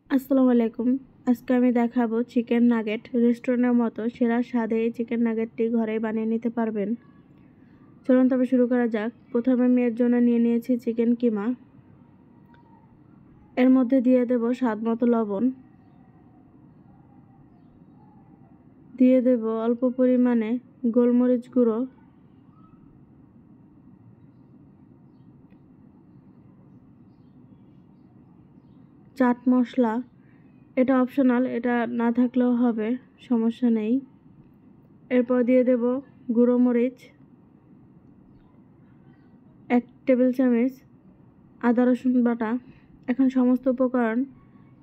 আসসালামু আলাইকুম। আজকে আমি দেখাবো চিকেন নাগেট। রেস্টুরেন্টের মতো সেরা স্বাদে এই চিকেন নাগেটটি ঘরে বানিয়ে নিতে পারবেন। চলুন তবে শুরু করা যাক। প্রথমে আমি এর জন্য নিয়ে নিয়েছি চিকেন কিমা। এর মধ্যে দিয়ে দেব স্বাদ মতো লবণ, দিয়ে দেব অল্প পরিমাণে গোলমরিচ গুঁড়ো, চাট মশলা। এটা অপশনাল, এটা না থাকলেও হবে, সমস্যা নেই। এরপর দিয়ে দেব গুঁড়ো মরিচ, 1 টেবিল চামচ আদা রসুন বাটা। এখন সমস্ত উপকরণ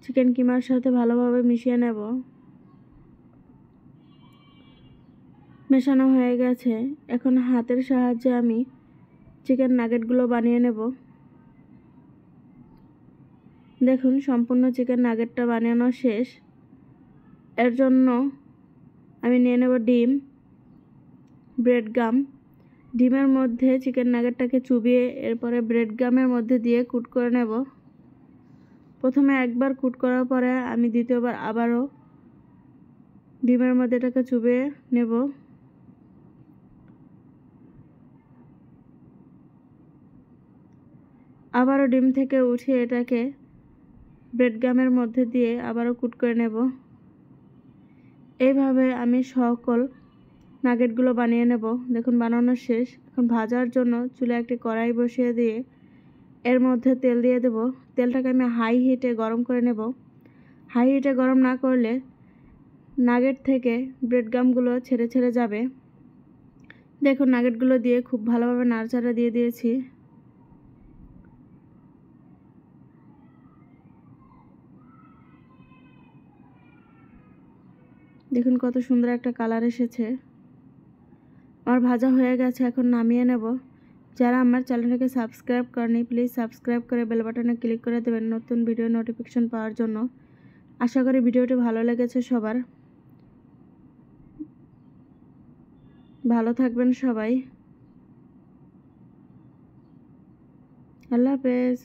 চিকেন কিমার সাথে ভালোভাবে মিশিয়ে নেব। মেশানো হয়ে গেছে। এখন হাতের সাহায্যে আমি চিকেন নাগেটগুলো বানিয়ে নেব। দেখুন সম্পূর্ণ চিকেন নাগেটটা বানানো শেষ। এর জন্য আমি নিয়ে নেব ডিম, ব্রেড গাম। ডিমের মধ্যে চিকেন নাগেটটাকে চুবিয়ে এরপরে ব্রেড গামের মধ্যে দিয়ে কুট করে নেব। প্রথমে একবার কুট করার পরে আমি দ্বিতীয়বার আবারও ডিমের মধ্যে এটাকে চুবিয়ে নেব। আবারও ডিম থেকে উঠিয়ে এটাকে ব্রেড গামের মধ্যে দিয়ে আবারও কুট করে নেব। এইভাবে আমি সকল নাগেটগুলো বানিয়ে নেব। দেখুন বানানো শেষ। এখন ভাজার জন্য চুলায় একটি কড়াই বসিয়ে দিয়ে এর মধ্যে তেল দিয়ে দেব। তেলটাকে আমি হাই হিটে গরম করে নেব। হাই হিটে গরম না করলে নাগেট থেকে ব্রেড গামগুলো ছেড়ে ছেড়ে যাবে। দেখুন নাগেটগুলো দিয়ে খুব ভালোভাবে নাড়াচাড়া দিয়ে দিয়েছি। দেখুন কত সুন্দর একটা কালার এসেছে। আমার ভাজা হয়ে গেছে, এখন নামিয়ে নেব। যারা আমার চ্যানেলটাকে সাবস্ক্রাইব করেনি প্লিজ সাবস্ক্রাইব করে বেল বাটনে ক্লিক করে দেবেন নতুন ভিডিও নোটিফিকেশন পাওয়ার জন্য। আশা করি ভিডিওটি ভালো লেগেছে সবার। ভালো থাকবেন সবাই। আল্লাহ হাফেজ।